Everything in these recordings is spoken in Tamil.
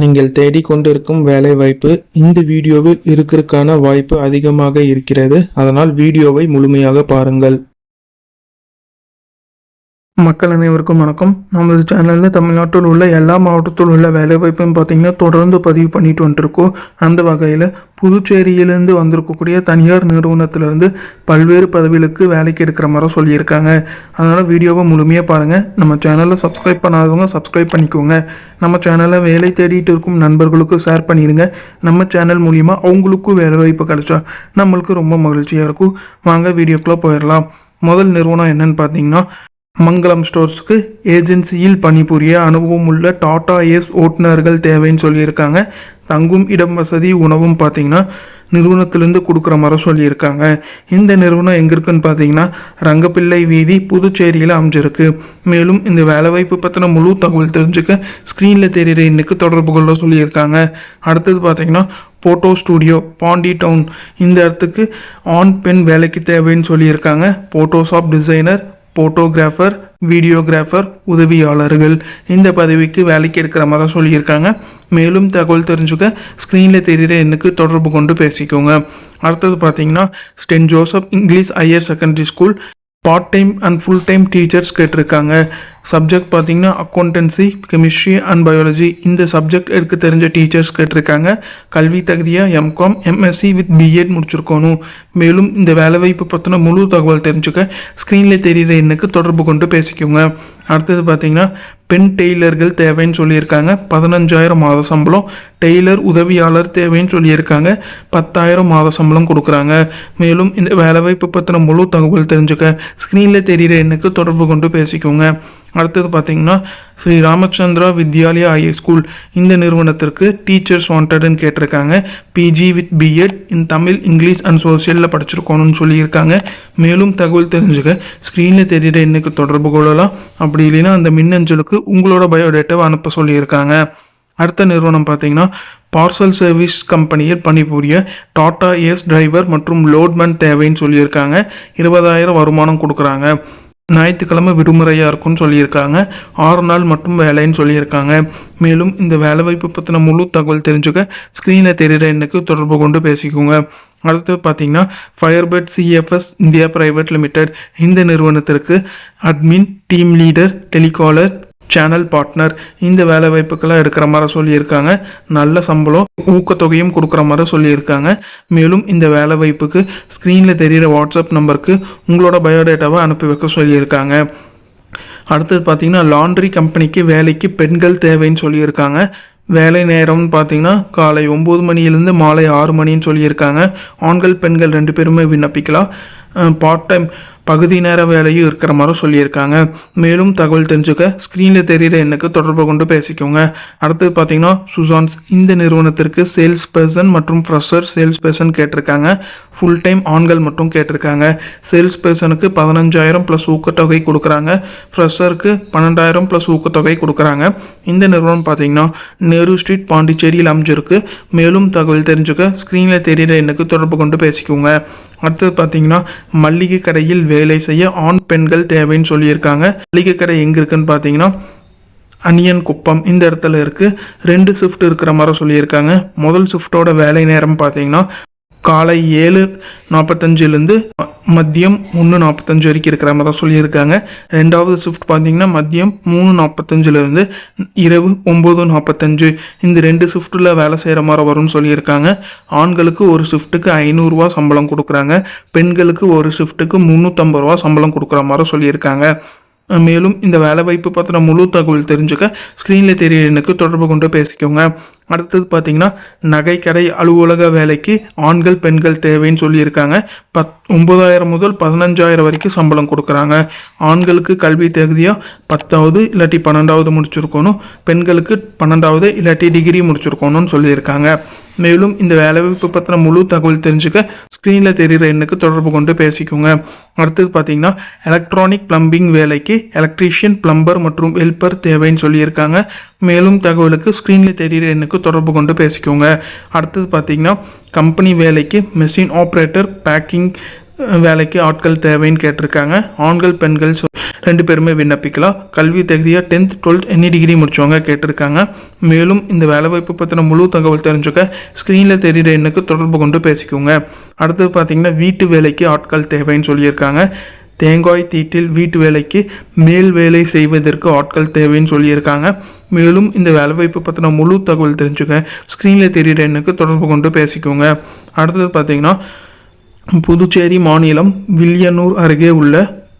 நீங்கள் தேடிக்கொண்டிருக்கும் வேலைவாய்ப்பு இந்த வீடியோவில் இருக்கிறதுக்கான வாய்ப்பு அதிகமாக இருக்கிறது. அதனால் வீடியோவை முழுமையாக பாருங்கள். மக்கள் அனைவருக்கும் வணக்கம். நமது சேனலில் தமிழ்நாட்டில் உள்ள எல்லா மாவட்டத்தில் உள்ள வேலைவாய்ப்புன்னு பார்த்தீங்கன்னா தொடர்ந்து பதிவு பண்ணிட்டு வந்துருக்கோம். அந்த வகையில் புதுச்சேரியிலேருந்து வந்திருக்கக்கூடிய தனியார் நிறுவனத்திலேருந்து பல்வேறு பதவிகளுக்கு வேலைக்கு எடுக்கிற மாதிரி சொல்லியிருக்காங்க. அதனால் வீடியோவை முழுமையாக பாருங்கள். நம்ம சேனலில் சப்ஸ்கிரைப் பண்ணாதவங்க சப்ஸ்கிரைப் பண்ணிக்கோங்க. நம்ம சேனலில் வேலை தேடிட்டு இருக்கும் நண்பர்களுக்கு ஷேர் பண்ணிடுங்க. நம்ம சேனல் மூலிமா அவங்களுக்கும் வேலைவாய்ப்பு கிடைச்சா நம்மளுக்கு ரொம்ப மகிழ்ச்சியாக இருக்கும். வாங்க வீடியோக்குள்ளே போயிடலாம். முதல் நிறுவனம் என்னன்னு பார்த்தீங்கன்னா மங்களம் ஸ்டோர்ஸ்க்கு ஏஜென்சியில் பணிபுரிய அனுபவம் உள்ள டாடா ஏஸ் ஓட்டுநர்கள் தேவைன்னு சொல்லியிருக்காங்க. தங்கும் இடம் வசதி உணவும் பார்த்தீங்கன்னா நிறுவனத்திலேருந்து கொடுக்குற மாதிரி சொல்லியிருக்காங்க. இந்த நிறுவனம் எங்கே இருக்குன்னு பார்த்தீங்கன்னா ரங்கப்பிள்ளை வீதி புதுச்சேரியில் அமைஞ்சிருக்கு. மேலும் இந்த வேலைவாய்ப்பு பற்றின முழு தகவல் தெரிஞ்சுக்க ஸ்க்ரீனில் தெரிகிற எண்ணுக்கு தொடர்பு கொள்ள சொல்லியிருக்காங்க. அடுத்தது பார்த்தீங்கன்னா போட்டோ ஸ்டூடியோ பாண்டி டவுன் இந்த இடத்துக்கு ஆண் பெண் வேலைக்கு தேவைன்னு சொல்லியிருக்காங்க. போட்டோஷாப் டிசைனர், போட்டோகிராஃபர், வீடியோகிராஃபர், உதவியாளர்கள் இந்த பதவிக்கு வேலைக்கு எடுக்கிற மாதிரி சொல்லியிருக்காங்க. மேலும் தகவல் தெரிஞ்சுக்க ஸ்க்ரீனில் தெரிகிற எண்ணுக்கு தொடர்பு கொண்டு பேசிக்கோங்க. அடுத்தது பார்த்தீங்கன்னா Saint Joseph English higher secondary school part time and full time teachers கேட்டிருக்காங்க. சப்ஜெக்ட் பார்த்தீங்கன்னா அக்கௌண்டன்சி, கெமிஸ்ட்ரி அண்ட் பயாலஜி இந்த சப்ஜெக்ட் எடுக்க தெரிஞ்ச டீச்சர்ஸ் கேட்டிருக்காங்க. கல்வி தகுதியாக எம்காம், எம்எஸ்சி வித் பிஎட் முடிச்சிருக்கணும். மேலும் இந்த வேலைவாய்ப்பு பற்றின முழு தகவல் தெரிஞ்சுக்க ஸ்க்ரீனில் தெரிகிற எண்ணுக்கு தொடர்பு கொண்டு பேசிக்கோங்க. அடுத்தது பார்த்தீங்கன்னா பெண் டெய்லர்கள் தேவைன்னு சொல்லியிருக்காங்க. 15,000 மாத சம்பளம். டெய்லர் உதவியாளர் தேவைன்னு சொல்லியிருக்காங்க. 10,000 மாத சம்பளம் கொடுக்குறாங்க. மேலும் இந்த வேலைவாய்ப்பு பற்றின முழு தகவல் தெரிஞ்சுக்க ஸ்க்ரீனில் தெரிகிற எண்ணுக்கு தொடர்பு கொண்டு பேசிக்கோங்க. அடுத்தது பார்த்தீங்கன்னா ஸ்ரீ ராமச்சந்திரா வித்யாலயா ஹை ஸ்கூல் இந்த நிறுவனத்திற்கு டீச்சர்ஸ் வாண்டட்னு கேட்டிருக்காங்க. PG with BEd in Tamil, English and சோசியலில் படிச்சிருக்கணும்னு சொல்லியிருக்காங்க. மேலும் தகவல் தெரிஞ்சுக்க ஸ்க்ரீனில் தெரிகிற எண்ணுக்கு தொடர்பு கொள்ளலாம். அப்படி இல்லைன்னா அந்த மின்னஞ்சலுக்கு உங்களோட பயோடேட்டாவை அனுப்ப சொல்லியிருக்காங்க. அடுத்த நிறுவனம் பார்த்தீங்கன்னா பார்சல் சர்வீஸ் கம்பெனியில் பணிபுரிய டாடா ஏஸ் டிரைவர் மற்றும் லோட்மேன் தேவைன்னு சொல்லியிருக்காங்க. 20,000 வருமானம் கொடுக்குறாங்க. ஞாயிற்றுக்கிழமை விடுமுறையாக இருக்குன்னு சொல்லியிருக்காங்க. 6 நாள் மட்டும் வேலைன்னு சொல்லியிருக்காங்க. மேலும் இந்த வேலைவாய்ப்பு பற்றின முழு தகவல் தெரிஞ்சுக்க ஸ்க்ரீனில் தெரிகிற எண்ணுக்கு தொடர்பு கொண்டு பேசிக்கோங்க. அடுத்து பார்த்தீங்கன்னா ஃபயர்பர்ட் சிஎஃப்எஸ் இந்தியா பிரைவேட் லிமிடெட் இந்த நிறுவனத்திற்கு admin, team leader, telecaller, channel partner இந்த வேலை வாய்ப்புக்கெல்லாம் எடுக்கிற மாதிரி சொல்லியிருக்காங்க. நல்ல சம்பளம், ஊக்கத்தொகையும் கொடுக்குற மாதிரி சொல்லியிருக்காங்க. மேலும் இந்த வேலை வாய்ப்புக்கு ஸ்க்ரீனில் தெரிகிற வாட்ஸ்அப் நம்பருக்கு உங்களோட பயோடேட்டாவை அனுப்பி வைக்க சொல்லியிருக்காங்க. அடுத்தது பார்த்தீங்கன்னா லாண்ட்ரி கம்பெனிக்கு வேலைக்கு பெண்கள் தேவைன்னு சொல்லியிருக்காங்க. வேலை நேரம்னு பார்த்தீங்கன்னா காலை 9 மணியிலேருந்து மாலை 6 மணின்னு சொல்லியிருக்காங்க. ஆண்கள் பெண்கள் 2 பேருமே விண்ணப்பிக்கலாம். பார்ட் டைம் பகுதி நேர வேலையும் இருக்கிற மாதிரி சொல்லியிருக்காங்க. மேலும் தகவல் தெரிஞ்சுக்க ஸ்க்ரீனில் தெரிகிற எண்ணுக்கு தொடர்பு கொண்டு பேசிக்கோங்க. அடுத்தது பார்த்தீங்கன்னா சுசான்ஸ் இந்த நிறுவனத்திற்கு சேல்ஸ் பர்சன் மற்றும் ஃப்ரெஷர் சேல்ஸ் பர்சன் கேட்டிருக்காங்க. ஃபுல் டைம் ஆண்கள் மட்டும் கேட்டிருக்காங்க. சேல்ஸ் பர்சனுக்கு 15,000 ப்ளஸ் ஊக்கத்தொகை கொடுக்குறாங்க. ஃப்ரெஷருக்கு 12,000 ப்ளஸ் ஊக்கத்தொகை கொடுக்குறாங்க. இந்த நிறுவனம் பார்த்தீங்கன்னா நேரு ஸ்ட்ரீட் பாண்டிச்சேரியில் அமைஞ்சிருக்கு. மேலும் தகவல் தெரிஞ்சுக்க ஸ்க்ரீனில் தெரிகிற எண்ணுக்கு தொடர்பு கொண்டு பேசிக்கோங்க. அடுத்தது பார்த்தீங்கன்னா மல்லிகை கடையில் வேலை செய்ய ஆண் பெண்கள் தேவைன்னு சொல்லியிருக்காங்க. மளிகை கடை எங்கே இருக்குன்னு பார்த்தீங்கன்னா அனியன் குப்பம் இந்த இடத்துல இருக்குது. 2 ஷிஃப்ட் இருக்கிற மாதிரி சொல்லியிருக்காங்க. முதல் ஷிஃப்டோட வேலை நேரம் பார்த்தீங்கன்னா காலை 7:45 மதியம் 3:45 வரைக்கும் இருக்கிற மாதிரி தான் சொல்லியிருக்காங்க. 2வது ஷிஃப்ட் பார்த்தீங்கன்னா மதியம் 3:45 இரவு 9:45 இந்த 2 ஷிஃப்ட்டில் வேலை செய்கிற மாதிரி வரும்னு சொல்லியிருக்காங்க. ஆண்களுக்கு ஒரு ஷிஃப்ட்டுக்கு 500 சம்பளம் கொடுக்குறாங்க. பெண்களுக்கு ஒரு ஷிஃப்ட்டுக்கு 350 சம்பளம் கொடுக்குற மாதிரி சொல்லியிருக்காங்க. மேலும் இந்த வேலைவாய்ப்பு பற்றின முழு தகவல் தெரிஞ்சுக்க ஸ்க்ரீனில் தெரிகிற எண்ணுக்கு தொடர்பு கொண்டு பேசிக்கோங்க. அடுத்தது பார்த்தீங்கன்னா நகைக்கடை அலுவலக வேலைக்கு ஆண்கள் பெண்கள் தேவைன்னு சொல்லியிருக்காங்க. 9,000 முதல் 15,000 வரைக்கும் சம்பளம் கொடுக்குறாங்க. ஆண்களுக்கு கல்வி தகுதியாக 10வது இல்லாட்டி 12வது முடிச்சிருக்கணும். பெண்களுக்கு 12வது இல்லாட்டி டிகிரி முடிச்சிருக்கணும்னு சொல்லியிருக்காங்க. மேலும் இந்த வேலைவாய்ப்பு பற்றின முழு தகவல் தெரிஞ்சுக்க ஸ்க்ரீனில் தெரிகிற எண்ணுக்கு தொடர்பு கொண்டு பேசிக்கோங்க. அடுத்தது பார்த்தீங்கன்னா எலக்ட்ரானிக் பிளம்பிங் வேலைக்கு எலக்ட்ரீஷியன், பிளம்பர் மற்றும் ஹெல்ப்பர் தேவைன்னு சொல்லியிருக்காங்க. மேலும் தகவலுக்கு ஸ்க்ரீனில் தெரிகிற எண்ணுக்கு தொடர்பு கொண்டு பேசிக்கோங்க. அடுத்தது பார்த்தீங்கன்னா கம்பெனி வேலைக்கு மெஷின் ஆப்ரேட்டர், பேக்கிங் வேலைக்கு ஆட்கள் தேவைன்னு கேட்டிருக்காங்க. ஆண்கள் பெண்கள் 2 பேருமே விண்ணப்பிக்கலாம். கல்வி தகுதியாக 10th 12th எனி டிகிரி முடிச்சவங்க கேட்டிருக்காங்க. மேலும் இந்த வேலைவாய்ப்பு பற்றின முழு தகவல் தெரிஞ்சுக்க ஸ்க்ரீனில் தெரிகிற எண்ணுக்கு தொடர்பு கொண்டு பேசிக்கோங்க. அடுத்தது பார்த்தீங்கன்னா வீட்டு வேலைக்கு ஆட்கள் தேவைன்னு சொல்லியிருக்காங்க. தேங்காய் தீட்டில் வீட்டு வேலைக்கு மேல் வேலை செய்வதற்கு ஆட்கள் தேவைன்னு சொல்லியிருக்காங்க. மேலும் இந்த வேலைவாய்ப்பு பற்றின முழு தகவல் தெரிஞ்சுக்க ஸ்க்ரீனில் தெரிகிற எண்ணுக்கு தொடர்பு கொண்டு பேசிக்கோங்க. அடுத்தது பார்த்தீங்கன்னா புதுச்சேரி மாநிலம் வில்லியனூர் அருகே உள்ள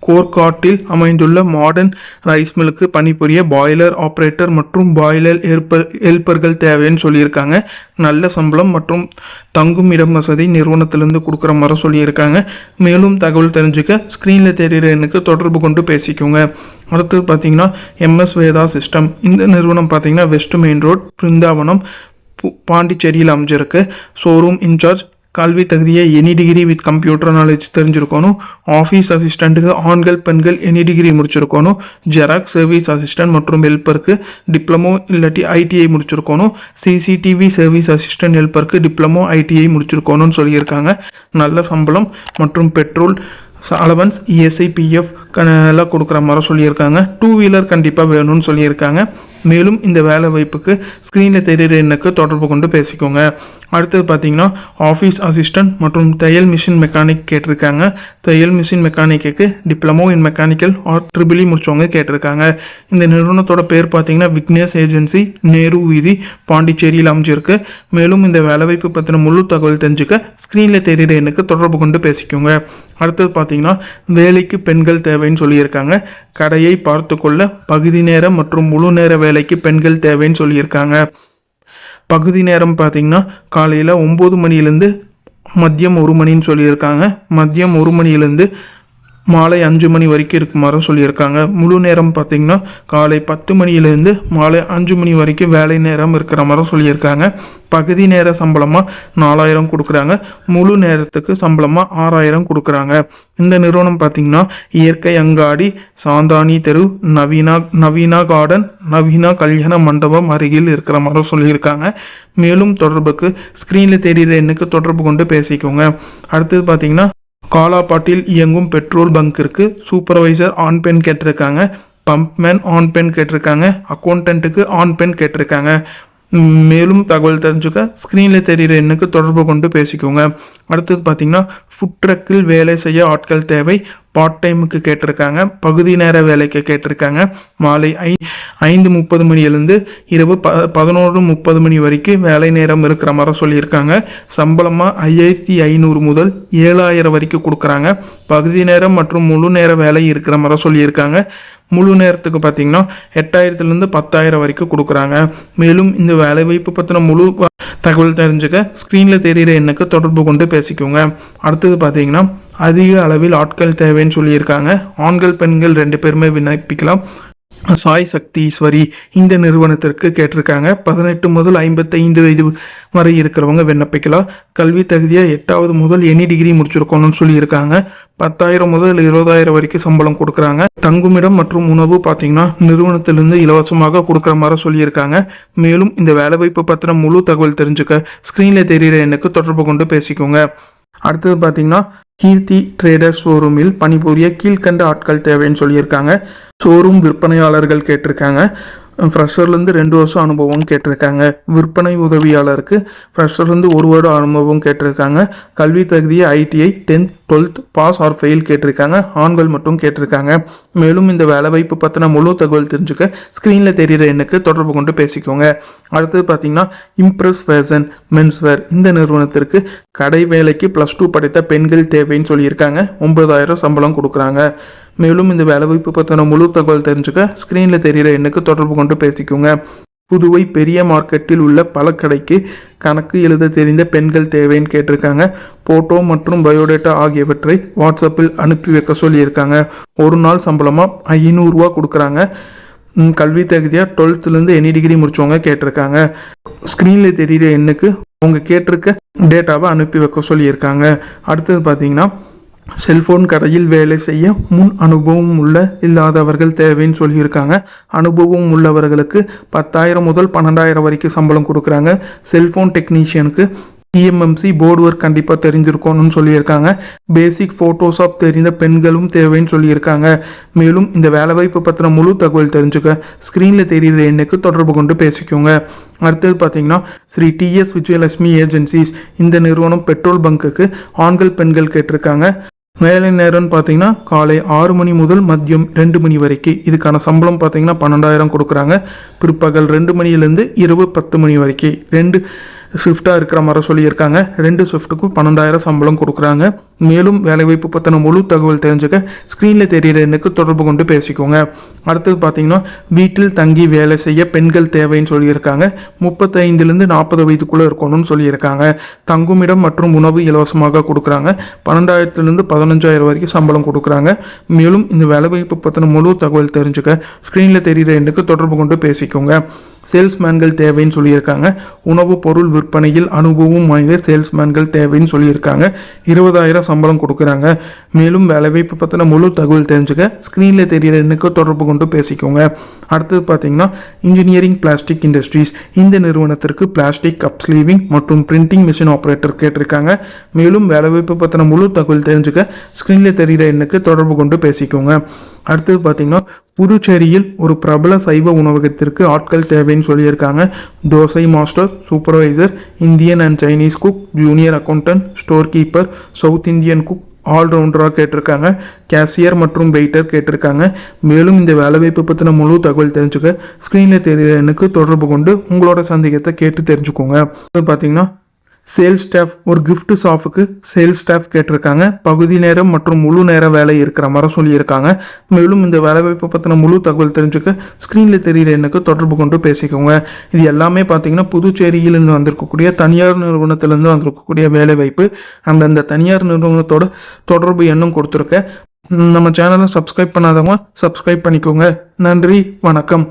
கோர்காட்டில் அமைந்துள்ள மாடர்ன் ரைஸ் மில்லுக்கு பணிபுரிய பாய்லர் ஆப்ரேட்டர் மற்றும் பாய்லர் ஹெல்ப்பர்கள் தேவைன்னு சொல்லியிருக்காங்க. நல்ல சம்பளம் மற்றும் தங்கும் இடம் வசதி நிறுவனத்திலேருந்து கொடுக்குற மாதிரி சொல்லியிருக்காங்க. மேலும் தகவல் தெரிஞ்சுக்க ஸ்க்ரீனில் தெரிகிற எண்ணுக்கு தொடர்பு கொண்டு பேசிக்கோங்க. அடுத்தது பார்த்தீங்கன்னா MS வேதா சிஸ்டம். இந்த நிறுவனம் பார்த்தீங்கன்னா வெஸ்ட் மெயின் ரோட் பிருந்தாவனம் பாண்டிச்சேரியில் அமைஞ்சிருக்கு. ஷோரூம் இன்சார்ஜ் கல்வி தகுதியை any degree with computer knowledge தெரிஞ்சிருக்கணும். ஆஃபீஸ் அசிஸ்டண்ட்டுக்கு ஆண்கள் பெண்கள் எனி டிகிரி முடிச்சிருக்கணும். ஜெராக்ஸ் சர்வீஸ் அசிஸ்டன்ட் மற்றும் ஹெல்ப்பருக்கு டிப்ளமோ இல்லாட்டி ITI முடிச்சிருக்கணும். CCTV சர்வீஸ் அசிஸ்டன்ட் ஹெல்ப்பருக்கு டிப்ளமோ ITI முடிச்சிருக்கணும்னு சொல்லியிருக்காங்க. நல்ல சம்பளம் மற்றும் பெட்ரோல் அலவன்ஸ் ESI PF எல்லாம் கொடுக்குற மாதிரி சொல்லியிருக்காங்க. 2 வீலர் கண்டிப்பாக வேணும்னு சொல்லியிருக்காங்க. மேலும் இந்த வேலை வாய்ப்புக்கு ஸ்க்ரீனில் தெரிகிற எண்ணுக்கு தொடர்பு கொண்டு பேசிக்கோங்க. அடுத்தது பார்த்தீங்கன்னா ஆஃபீஸ் அசிஸ்டன்ட் மற்றும் தையல் மிஷின் மெக்கானிக் கேட்டிருக்காங்க. தையல் machine mechanic diploma in mechanical R EEE முடிச்சவங்க கேட்டிருக்காங்க. இந்த நிறுவனத்தோட பேர் பார்த்தீங்கன்னா விக்னேஷ் ஏஜென்சி, நேரு வீதி, பாண்டிச்சேரியில் அமைஞ்சிருக்கு. மேலும் இந்த வேலைவாய்ப்பு பற்றின முழு தகவல் தெரிஞ்சுக்க ஸ்க்ரீனில் தெரிகிற எண்ணுக்கு தொடர்பு கொண்டு பேசிக்கோங்க. அடுத்தது பார்த்தீங்கன்னா வேலைக்கு பெண்கள் தேவைன்னு சொல்லியிருக்காங்க. கடையை பார்த்து கொள்ள பகுதி நேர மற்றும் முழு நேர வேலைக்கு பெண்கள் தேவைன்னு சொல்லியிருக்காங்க. பகுதி நேரம் பார்த்தீங்கன்னா காலையில் 9 மணிலேருந்து மதியம் 1 மணின்னு சொல்லியிருக்காங்க. மதியம் 1 மணிலேருந்து மாலை 5 மணி வரைக்கும் இருக்குமாறு சொல்லியிருக்காங்க. முழு நேரம் பார்த்திங்கன்னா காலை 10 மணிலேருந்து மாலை 5 மணி வரைக்கும் வேலை நேரம் இருக்கிற மாதிரி சொல்லியிருக்காங்க. பகுதி நேர சம்பளமாக 4000 கொடுக்குறாங்க. முழு நேரத்துக்கு சம்பளமாக 6000 கொடுக்குறாங்க. இந்த நிறுவனம் பார்த்திங்கன்னா இயற்கை அங்காடி, சாந்தானி தெரு, நவீனா கார்டன், நவீனா கல்யாண மண்டபம் அருகில் இருக்கிற மாதிரி சொல்லியிருக்காங்க. மேலும் தொடர்புக்கு ஸ்க்ரீனில் தெரிகிற எண்ணுக்கு தொடர்பு கொண்டு பேசிக்கோங்க. அடுத்தது பார்த்திங்கன்னா காலாப்பாட்டில் இயங்கும் பெட்ரோல் பங்க்கிற்கு சூப்பர்வைசர் ஆண் பெண் கேட்டிருக்காங்க. பம்ப்மேன் ஆண் பெண் கேட்டிருக்காங்க. அக்கௌண்டன்ட்டுக்கு ஆண் பெண் கேட்டிருக்காங்க. மேலும் தகவல் தெரிஞ்சுக்க ஸ்க்ரீனில் தெரிகிற எண்ணுக்கு தொடர்பு கொண்டு பேசிக்கோங்க. அடுத்தது பார்த்தீங்கன்னா ஃபுட் ட்ரக்கில் வேலை செய்ய ஆட்கள் தேவை. பார்ட் டைமுக்கு கேட்டிருக்காங்க. பகுதி நேர வேலைக்கு கேட்டிருக்காங்க. மாலை 5:30 மணியிலேருந்து இரவு 11:30 மணி வரைக்கும் வேலை நேரம் இருக்கிற மாதிரி சொல்லியிருக்காங்க. சம்பளமாக 5500 முதல் 7000 வரைக்கும் கொடுக்குறாங்க. பகுதி நேரம் மற்றும் முழு நேர வேலை இருக்கிற மாதிரி சொல்லியிருக்காங்க. முழு நேரத்துக்கு பார்த்தீங்கன்னா 8000லேருந்து 10000 வரைக்கும் கொடுக்குறாங்க. மேலும் இந்த வேலைவாய்ப்பு பற்றின முழு தகவல் தெரிஞ்சுக்க ஸ்க்ரீனில் தெரிகிற எண்ணுக்கு தொடர்பு கொண்டு பேசிக்கோங்க. அடுத்தது பார்த்தீங்கன்னா அதிக அளவில் ஆட்கள் தேவைன்னு சொல்லியிருக்காங்க. ஆண்கள் பெண்கள் 2 பேருமே விண்ணப்பிக்கலாம். சாய் சக்தி ஈஸ்வரி இந்த நிறுவனத்திற்கு கேட்டிருக்காங்க. 18 முதல் 55 வயது வரை இருக்கிறவங்க விண்ணப்பிக்கலாம். கல்வி தகுதியாக 8வது முதல் எனி டிகிரி முடிச்சிருக்கணும்னு சொல்லியிருக்காங்க. 10,000 முதல் 20,000 வரைக்கும் சம்பளம் கொடுக்குறாங்க. தங்குமிடம் மற்றும் உணவு பார்த்தீங்கன்னா நிறுவனத்திலிருந்து இலவசமாக கொடுக்குற மாதிரி சொல்லியிருக்காங்க. மேலும் இந்த வேலைவாய்ப்பு பற்றின முழு தகவல் தெரிஞ்சுக்க ஸ்க்ரீனில் தெரிகிற எண்ணுக்கு தொடர்பு கொண்டு பேசிக்கோங்க. அடுத்தது பார்த்தீங்கன்னா கீர்த்தி ட்ரேடர் ஷோரூமில் பணிபுரிய கீழ்கண்ட ஆட்கள் தேவைன்னு சொல்லியிருக்காங்க. ஷோரூம் விற்பனையாளர்கள் கேட்டிருக்காங்க. ஃப்ரெஷர்லேருந்து 2 வருஷம் அனுபவம் கேட்டிருக்காங்க. விற்பனை உதவியாளருக்கு ஃப்ரெஷர்லேருந்து 1 வருடம் அனுபவம் கேட்டிருக்காங்க. கல்வி தகுதியை ITI 10th 12th pass R fail கேட்டிருக்காங்க. ஆண்கள் மட்டும் கேட்டிருக்காங்க. மேலும் இந்த வேலைவாய்ப்பு பற்றின முழு தகவல் தெரிஞ்சுக்க ஸ்க்ரீனில் தெரிகிற எண்ணுக்கு தொடர்பு கொண்டு பேசிக்கோங்க. அடுத்தது பார்த்தீங்கன்னா இம்ப்ரெஸ் ஃபேஷன் மென்ஸ்வேர் இந்த நிறுவனத்திற்கு கடை வேலைக்கு +2 படித்த பெண்கள் தேவைன்னு சொல்லியிருக்காங்க. 9000 சம்பளம் கொடுக்குறாங்க. மேலும் இந்த வேலைவாய்ப்பு பற்றின முழு தகவல் தெரிஞ்சுக்க ஸ்க்ரீனில் தெரிகிற எண்ணுக்கு தொடர்பு கொண்டு பேசிக்கோங்க. புதுவை பெரிய மார்க்கெட்டில் உள்ள பழக்கடைக்கு கணக்கு எழுத தெரிந்த பெண்கள் தேவைன்னு கேட்டிருக்காங்க. ஃபோட்டோ மற்றும் பயோடேட்டா ஆகியவற்றை வாட்ஸ்அப்பில் அனுப்பி வைக்க சொல்லியிருக்காங்க. ஒரு நாள் சம்பளமாக 500 ரூபா கொடுக்குறாங்க. கல்வி தகுதியாக 12th எனி டிகிரி முடிச்சவங்க கேட்டிருக்காங்க. ஸ்க்ரீனில் தெரிகிற எண்ணுக்கு அவங்க கேட்டிருக்க டேட்டாவை அனுப்பி வைக்க சொல்லியிருக்காங்க. அடுத்தது பார்த்தீங்கன்னா செல்போன் கடையில் வேலை செய்ய முன் அனுபவம் இல்லாதவர்கள் தேவைன்னு சொல்லியிருக்காங்க. அனுபவம் உள்ளவர்களுக்கு 10,000 முதல் 12,000 வரைக்கும் சம்பளம் கொடுக்குறாங்க. செல்போன் டெக்னீஷியனுக்கு இஎம்எம்சி போர்டு ஒர்க் கண்டிப்பாக தெரிஞ்சிருக்கணும்னு சொல்லியிருக்காங்க. பேசிக் ஃபோட்டோஷாப் தெரிந்த பெண்களும் தேவைன்னு சொல்லியிருக்காங்க. மேலும் இந்த வேலைவாய்ப்பு பற்றின முழு தகவல் தெரிஞ்சுக்க ஸ்க்ரீனில் தெரிகிற எண்ணுக்கு தொடர்பு கொண்டு பேசிக்கோங்க. அடுத்தது பார்த்தீங்கன்னா ஸ்ரீ டிஎஸ் விஜயலட்சுமி ஏஜென்சிஸ், இந்த நிறுவனம் பெட்ரோல் பங்குக்கு ஆண்கள் பெண்கள் கேட்டிருக்காங்க. வேலை நேரம்னு பார்த்தீங்கன்னா காலை 6 மணி முதல் மதியம் 2 மணி வரைக்கும். இதுக்கான சம்பளம் பார்த்தீங்கன்னா 12,000 கொடுக்குறாங்க. பிற்பகல் 2 மணிலேருந்து இரவு 10 மணி வரைக்கும் 2 ஷிஃப்டாக இருக்கிற மாதிரி சொல்லியிருக்காங்க. 2 ஷிஃப்ட்டுக்கும் 12,000 சம்பளம் கொடுக்குறாங்க. மேலும் வேலைவாய்ப்பு பற்றின முழு தகவல் தெரிஞ்சுக்க ஸ்க்ரீனில் தெரிகிற எண்ணுக்கு தொடர்பு கொண்டு பேசிக்கோங்க. அடுத்தது பார்த்தீங்கன்னா வீட்டில் தங்கி வேலை செய்ய பெண்கள் தேவைன்னு சொல்லியிருக்காங்க. 35லேருந்து 40 வயதுக்குள்ளே இருக்கணும்னு சொல்லியிருக்காங்க. தங்குமிடம் மற்றும் உணவு இலவசமாக கொடுக்குறாங்க. 12,000லேருந்து 15,000 வரைக்கும் சம்பளம் கொடுக்குறாங்க. மேலும் இந்த வேலைவாய்ப்பு பற்றின முழு தகவல் தெரிஞ்சுக்க ஸ்க்ரீனில் தெரிகிற எண்ணுக்கு தொடர்பு கொண்டு பேசிக்கோங்க. சேல்ஸ்மேன்கள் தேவைன்னு சொல்லியிருக்காங்க. உணவு பொருள் விற்பனையில் அனுபவம் வாய்ந்த சேல்ஸ்மேன்கள் தேவைன்னு சொல்லியிருக்காங்க. 20,000 சம்பளம் கொடுக்குறாங்க. மேலும் வேலைவாய்ப்பு பற்றின முழு தகவல் தெரிஞ்சுக்க ஸ்க்ரீனில் தெரிகிற எண்ணுக்கு தொடர்பு கொண்டு பேசிக்கோங்க. அடுத்தது பார்த்தீங்கன்னா இன்ஜினியரிங் பிளாஸ்டிக் இண்டஸ்ட்ரீஸ், இந்த நிறுவனத்திற்கு பிளாஸ்டிக் கப் ஸ்லீவிங் மற்றும் பிரிண்டிங் மிஷின் ஆப்ரேட்டர் கேட்டிருக்காங்க. மேலும் வேலைவாய்ப்பு பற்றின முழு தகவல் தெரிஞ்சுக்க ஸ்க்ரீனில் தெரிகிற எண்ணுக்கு தொடர்பு கொண்டு பேசிக்கோங்க. அடுத்தது பார்த்தீங்கன்னா புதுச்சேரியில் ஒரு பிரபல சைவ உணவகத்திற்கு ஆட்கள் தேவைன்னு சொல்லியிருக்காங்க. Dosa master, supervisor, Indian and Chinese cook, junior accountant, store keeper, south Indian cook, ஆல்ரவுண்டராக கேட்டிருக்காங்க. கேஷியர் மற்றும் வெயிட்டர் கேட்டிருக்காங்க. மேலும் இந்த வேலைவாய்ப்பு பற்றின முழு தகவல் தெரிஞ்சுக்க ஸ்க்ரீனில் தெரிகிற எண்ணுக்கு தொடர்பு கொண்டு உங்களோட சந்தேகத்தை கேட்டு தெரிஞ்சுக்கோங்க. பார்த்தீங்கன்னா சேல்ஸ் ஸ்டாஃப், ஒரு கிஃப்ட் ஷாப்புக்கு சேல்ஸ் ஸ்டாஃப் கேட்டிருக்காங்க. பகுதி நேரம் மற்றும் முழு நேர வேலை இருக்கிற மாதிரி சொல்லியிருக்காங்க. மேலும் இந்த வேலைவாய்ப்பு பற்றின முழு தகவல் தெரிஞ்சுக்க ஸ்க்ரீனில் தெரிகிற எண்ணுக்கு தொடர்பு கொண்டு பேசிக்கோங்க. இது எல்லாமே பார்த்தீங்கன்னா புதுச்சேரியிலிருந்து வந்திருக்கக்கூடிய தனியார் நிறுவனத்திலேருந்து வந்திருக்கக்கூடிய வேலைவாய்ப்பு. அந்தந்த தனியார் நிறுவனத்தோட தொடர்பு எண்ணும் கொடுத்துருக்கேன். நம்ம சேனலை சப்ஸ்கிரைப் பண்ணாதவங்க சப்ஸ்கிரைப் பண்ணிக்கோங்க. நன்றி, வணக்கம்.